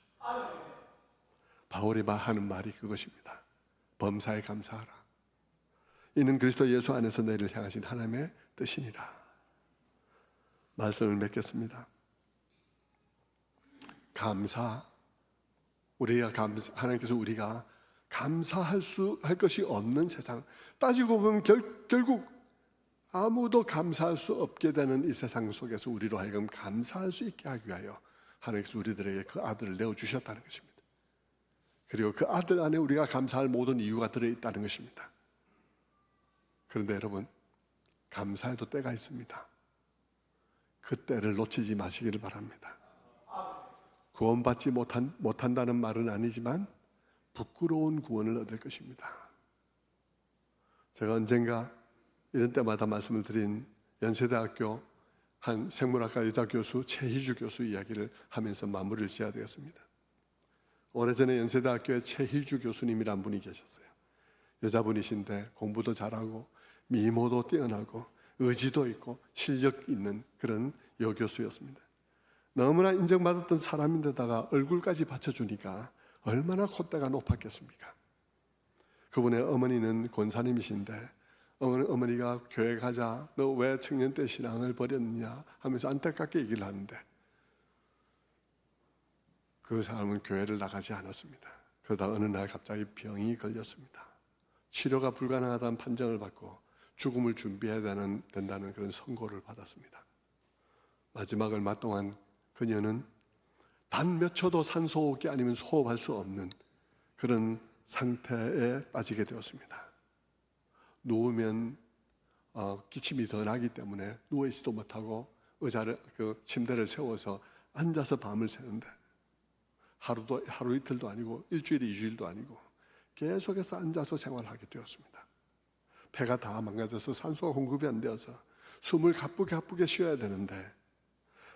바울이 하는 말이 그것입니다. 범사에 감사하라. 이는 그리스도 예수 안에서 너희를 향하신 하나님의 뜻이니라. 말씀을 맺겠습니다. 하나님께서 우리가 감사할 것이 없는 세상, 따지고 보면 결국 아무도 감사할 수 없게 되는 이 세상 속에서 우리로 하여금 감사할 수 있게 하기 위하여 하나님께서 우리들에게 그 아들을 내어주셨다는 것입니다. 그리고 그 아들 안에 우리가 감사할 모든 이유가 들어있다는 것입니다. 그런데 여러분, 감사에도 때가 있습니다. 그 때를 놓치지 마시기를 바랍니다. 구원받지 못한다는 말은 아니지만 부끄러운 구원을 얻을 것입니다. 제가 언젠가 이런 때마다 말씀을 드린 연세대학교 한 생물학과 여자 교수 최희주 교수 이야기를 하면서 마무리를 지어야 되겠습니다. 오래전에 연세대학교에 최희주 교수님이란 분이 계셨어요. 여자분이신데 공부도 잘하고 미모도 뛰어나고 의지도 있고 실력 있는 그런 여교수였습니다. 너무나 인정받았던 사람인데다가 얼굴까지 받쳐주니까 얼마나 콧대가 높았겠습니까? 그분의 어머니는 권사님이신데 어머니가 교회 가자, 너 왜 청년 때 신앙을 버렸느냐 하면서 안타깝게 얘기를 하는데 그 사람은 교회를 나가지 않았습니다. 그러다 어느 날 갑자기 병이 걸렸습니다. 치료가 불가능하다는 판정을 받고 죽음을 준비해야 된다는 그런 선고를 받았습니다. 마지막 얼마 동안 그녀는 단 몇 초도 산소호흡기 아니면 호흡할 수 없는 그런 상태에 빠지게 되었습니다. 누우면 기침이 더 나기 때문에 누워있지도 못하고 침대를 세워서 앉아서 밤을 새는데 하루 이틀도 아니고 일주일이 2주일도 아니고 계속해서 앉아서 생활하게 되었습니다. 폐가 다 망가져서 산소가 공급이 안 되어서 숨을 가쁘게 쉬어야 되는데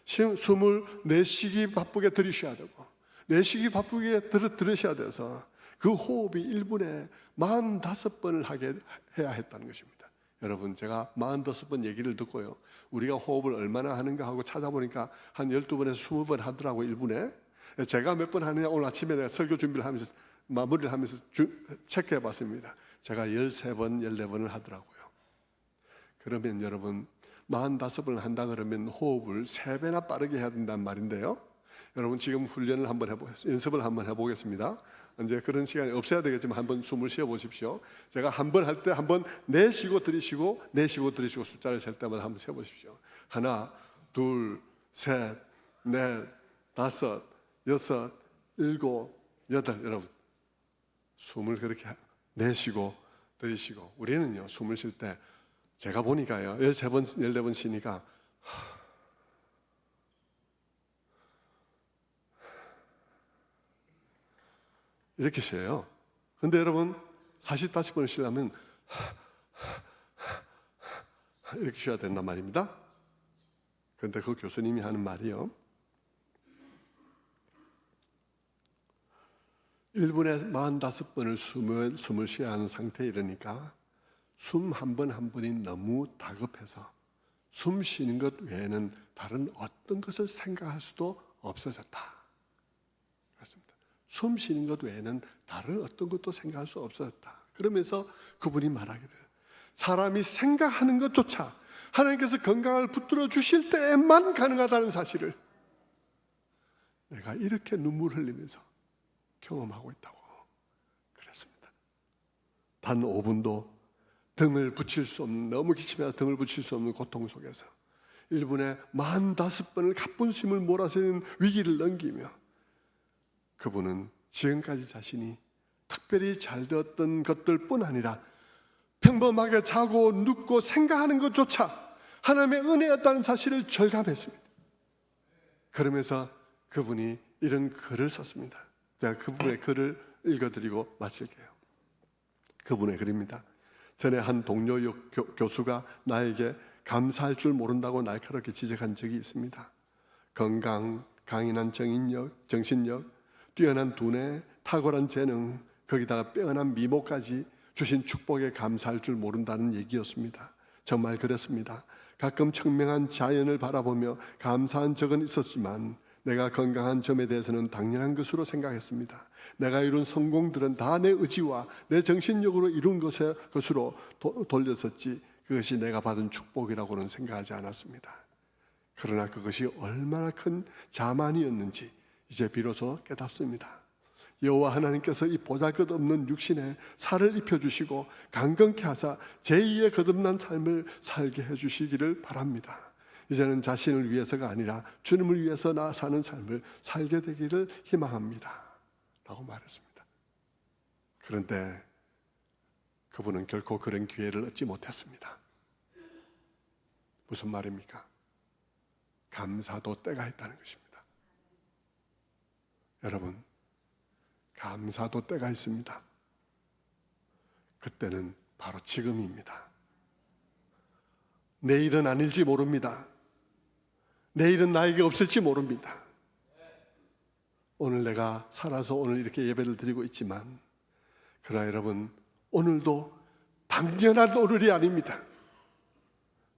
숨을 내쉬기 바쁘게 들이쉬어야 되고 내쉬기 바쁘게 들으셔야 돼서 그 호흡이 1분에 45번을 하게 해야 했다는 것입니다. 여러분, 제가 45번 얘기를 듣고요, 우리가 호흡을 얼마나 하는가 하고 찾아보니까 한 12번에서 20번 하더라고 1분에. 제가 몇 번 하느냐 오늘 아침에 내가 설교 준비를 하면서 마무리를 하면서 체크해 봤습니다. 제가 13번, 14번을 하더라고요. 그러면 여러분 45번을 한다 그러면 호흡을 3배나 빠르게 해야 된단 말인데요. 여러분 지금 훈련을 한번 연습을 한번 해보겠습니다. 이제 그런 시간이 없어야 되겠지만 한번 숨을 쉬어 보십시오. 제가 한 번 할 때 한번 내쉬고 들이쉬고 내쉬고 들이쉬고 숫자를 셀 때마다 한번 세 보십시오. 하나, 둘, 셋, 넷, 다섯, 여섯, 일곱, 여덟. 여러분 숨을 그렇게 내쉬고 들이쉬고, 우리는요 숨을 쉴 때 제가 보니까요 13번, 14번 쉬니까 이렇게 쉬어요. 근데 여러분 45번을 쉬려면 이렇게 쉬어야 된단 말입니다. 그런데 그 교수님이 하는 말이요, 1분에 45번을 숨을 쉬어야 하는 상태에 이르니까 숨 한 번 한 번이 너무 다급해서 숨 쉬는 것 외에는 다른 어떤 것을 생각할 수도 없어졌다. 그렇습니다. 숨 쉬는 것 외에는 다른 어떤 것도 생각할 수 없어졌다. 그러면서 그분이 말하기를, 사람이 생각하는 것조차 하나님께서 건강을 붙들어 주실 때에만 가능하다는 사실을 내가 이렇게 눈물 흘리면서 경험하고 있다고 그랬습니다. 단 5분도 등을 붙일 수 없는, 너무 기침해서 등을 붙일 수 없는 고통 속에서 1분에 45번을 가쁜 숨을 몰아세우는 위기를 넘기며, 그분은 지금까지 자신이 특별히 잘 되었던 것들뿐 아니라 평범하게 자고 눕고 생각하는 것조차 하나님의 은혜였다는 사실을 절감했습니다. 그러면서 그분이 이런 글을 썼습니다. 제가 그분의 글을 읽어드리고 마칠게요. 그분의 글입니다. 전에 한 동료 교수가 나에게 감사할 줄 모른다고 날카롭게 지적한 적이 있습니다. 건강, 강인한 정신력, 뛰어난 두뇌, 탁월한 재능, 거기다가 빼어난 미모까지 주신 축복에 감사할 줄 모른다는 얘기였습니다. 정말 그렇습니다. 가끔 청명한 자연을 바라보며 감사한 적은 있었지만 내가 건강한 점에 대해서는 당연한 것으로 생각했습니다. 내가 이룬 성공들은 다 내 의지와 내 정신력으로 이룬 것으로 돌렸었지 그것이 내가 받은 축복이라고는 생각하지 않았습니다. 그러나 그것이 얼마나 큰 자만이었는지 이제 비로소 깨닫습니다. 여호와 하나님께서 이 보잘것없는 육신에 살을 입혀주시고 강건케 하사 제2의 거듭난 삶을 살게 해주시기를 바랍니다. 이제는 자신을 위해서가 아니라 주님을 위해서 나 사는 삶을 살게 되기를 희망합니다 라고 말했습니다. 그런데 그분은 결코 그런 기회를 얻지 못했습니다. 무슨 말입니까? 감사도 때가 있다는 것입니다. 여러분, 감사도 때가 있습니다. 그때는 바로 지금입니다. 내일은 아닐지 모릅니다. 내일은 나에게 없을지 모릅니다. 오늘 내가 살아서 오늘 이렇게 예배를 드리고 있지만, 그러나 여러분, 오늘도 당연한 오늘이 아닙니다.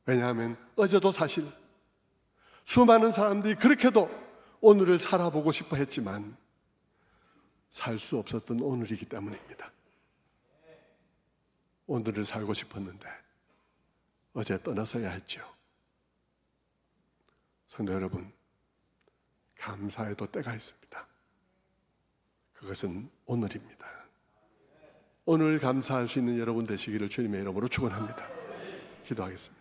왜냐하면 어제도 사실 수많은 사람들이 그렇게도 오늘을 살아보고 싶어 했지만 살 수 없었던 오늘이기 때문입니다. 오늘을 살고 싶었는데 어제 떠나서야 했죠. 성도 여러분, 감사에도 때가 있습니다. 그것은 오늘입니다. 오늘 감사할 수 있는 여러분 되시기를 주님의 이름으로 축원합니다. 기도하겠습니다.